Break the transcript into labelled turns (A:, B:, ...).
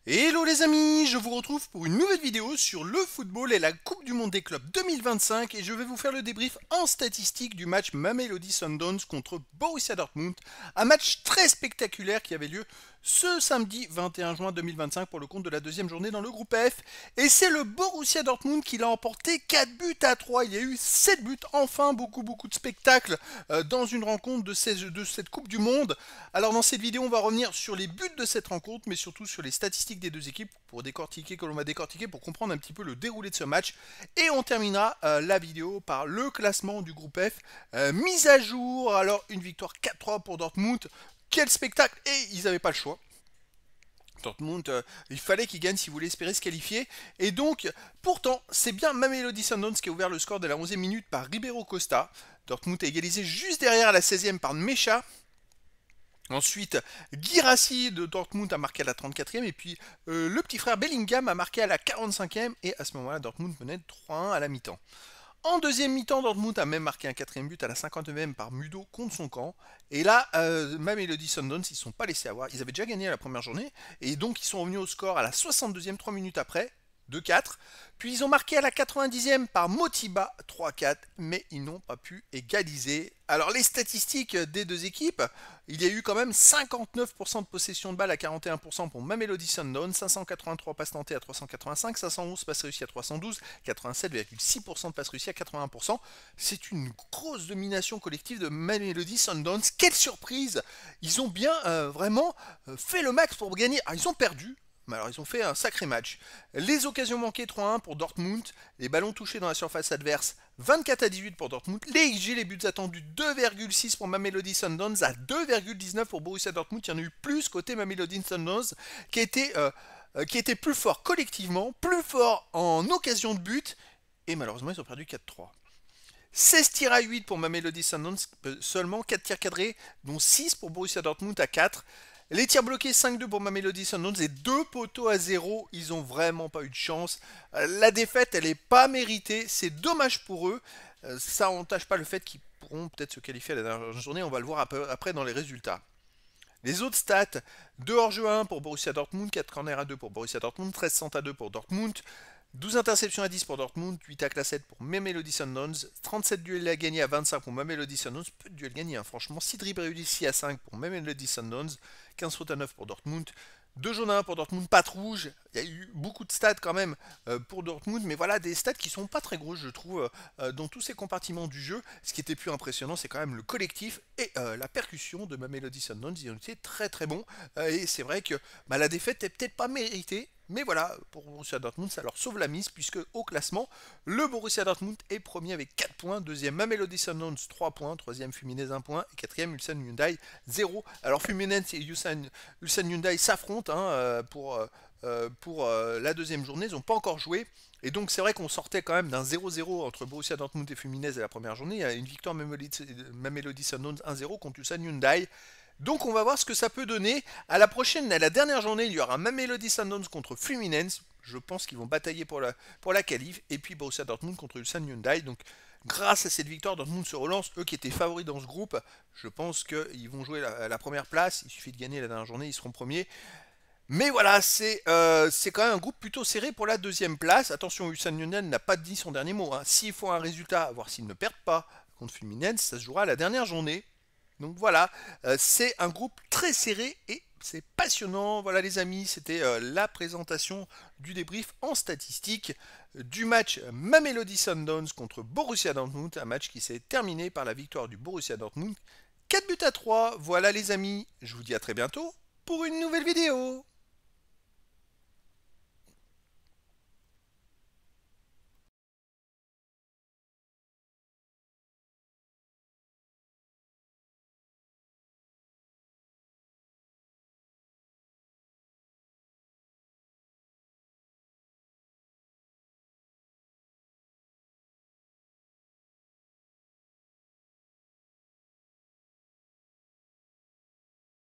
A: Hello les amis, je vous retrouve pour une nouvelle vidéo sur le football et la Coupe du Monde des clubs 2025 et je vais vous faire le débrief en statistique du match Mamelodi Sundowns contre Borussia Dortmund, un match très spectaculaire qui avait lieu ce samedi 21 juin 2025 pour le compte de la deuxième journée dans le groupe F et c'est le Borussia Dortmund qui l'a emporté 4 buts à 3. Il y a eu 7 buts, enfin beaucoup de spectacles dans une rencontre de cette Coupe du Monde. Alors dans cette vidéo on va revenir sur les buts de cette rencontre mais surtout sur les statistiques des deux équipes pour décortiquer, que l'on va décortiquer pour comprendre un petit peu le déroulé de ce match. Et on terminera la vidéo par le classement du groupe F. Mise à jour, alors une victoire 4-3 pour Dortmund. Quel spectacle! Et ils n'avaient pas le choix. Dortmund, il fallait qu'ils gagnent s'ils voulaient espérer se qualifier. Et donc, pourtant, c'est bien Mamelodi Sundowns qui a ouvert le score de la 11e minute par Ribeiro Costa. Dortmund a égalisé juste derrière à la 16e par Mecha. Ensuite, Guirassy de Dortmund a marqué à la 34e et puis le petit frère Bellingham a marqué à la 45e et à ce moment-là, Dortmund menait 3-1 à la mi-temps. En deuxième mi-temps, Dortmund a même marqué un quatrième but à la 59e par Mudo contre son camp. Et là, Mamelodi Sundowns, ils ne sont pas laissés avoir. Ils avaient déjà gagné la première journée et donc ils sont revenus au score à la 62e, 3 minutes après. 2-4. Puis ils ont marqué à la 90e par Motiba 3-4, mais ils n'ont pas pu égaliser. Alors les statistiques des deux équipes, il y a eu quand même 59% de possession de balle à 41% pour Mamelodi Sundowns, 583 passes tentées à 385, 511 passes réussies à 312, 87,6% de passes réussies à 81%. C'est une grosse domination collective de Mamelodi Sundowns. Quelle surprise! Ils ont bien vraiment fait le max pour gagner. Ah, ils ont perdu. Mais alors ils ont fait un sacré match. Les occasions manquées 3-1 pour Dortmund, les ballons touchés dans la surface adverse 24-18 pour Dortmund, les XG, les buts attendus 2,6 pour Mamelodi Sundowns à 2,19 pour Borussia Dortmund. Il y en a eu plus côté Mamelodi Sundowns qui était plus fort collectivement, plus fort en occasion de but et malheureusement ils ont perdu 4-3. 16 tirs à 8 pour Mamelodi Sundowns, seulement 4 tirs cadrés, dont 6 pour Borussia Dortmund à 4. Les tirs bloqués 5-2 pour Mamelodi Sundowns et 2 poteaux à 0. Ils ont vraiment pas eu de chance. La défaite, elle n'est pas méritée. C'est dommage pour eux. Ça n'entache pas le fait qu'ils pourront peut-être se qualifier à la dernière journée. On va le voir après dans les résultats. Les autres stats, 2 hors-jeu à 1 pour Borussia Dortmund, 4 corners à 2 pour Borussia Dortmund, 13 centres à 2 pour Dortmund, 12 interceptions à 10 pour Dortmund, 8 tacles à 7 pour Mamelodi Sundowns, 37 duels à gagner à 25 pour Mamelodi Sundowns, peu de duels gagnés, hein, franchement, 6 dribbles réussis à 5 pour Mamelodi Sundowns, 15 fautes à 9 pour Dortmund, 2 jaunes à 1 pour Dortmund, pas de rouge. Il y a eu beaucoup de stats quand même pour Dortmund, mais voilà des stats qui sont pas très grosses, je trouve, dans tous ces compartiments du jeu. Ce qui était plus impressionnant, c'est quand même le collectif et la percussion de Mamelodi Sundowns. Ils ont été très bons. Et c'est vrai que la défaite est peut-être pas méritée. Mais voilà, pour Borussia Dortmund, ça leur sauve la mise, puisque au classement, le Borussia Dortmund est premier avec 4 points, deuxième Mamelodi Sundowns 3 points, troisième Fluminense 1 point, et quatrième Ulsan Hyundai 0. Alors Fluminense et Ulsan Hyundai s'affrontent pour la deuxième journée, ils n'ont pas encore joué. Et donc c'est vrai qu'on sortait quand même d'un 0-0 entre Borussia Dortmund et Fluminense à la première journée. Il y a une victoire Mamelodi Sundowns 1-0 contre Ulsan Hyundai. Donc on va voir ce que ça peut donner. À la dernière journée, il y aura Mamelodi Sundowns contre Fluminense. Je pense qu'ils vont batailler pour la qualif. Et puis Borussia Dortmund contre Ulsan Hyundai. Donc grâce à cette victoire, Dortmund se relance. Eux qui étaient favoris dans ce groupe, je pense qu'ils vont jouer la première place. Il suffit de gagner la dernière journée, ils seront premiers. Mais voilà, c'est quand même un groupe plutôt serré pour la deuxième place. Attention, Ulsan Hyundai n'a pas dit son dernier mot, hein. S'il faut un résultat, voir s'ils ne perdent pas contre Fluminense, ça se jouera à la dernière journée. Donc voilà, c'est un groupe très serré et c'est passionnant. Voilà les amis, c'était la présentation du débrief en statistique du match Mamelodi Sundowns contre Borussia Dortmund, un match qui s'est terminé par la victoire du Borussia Dortmund 4 buts à 3. Voilà les amis, je vous dis à très bientôt pour une nouvelle vidéo.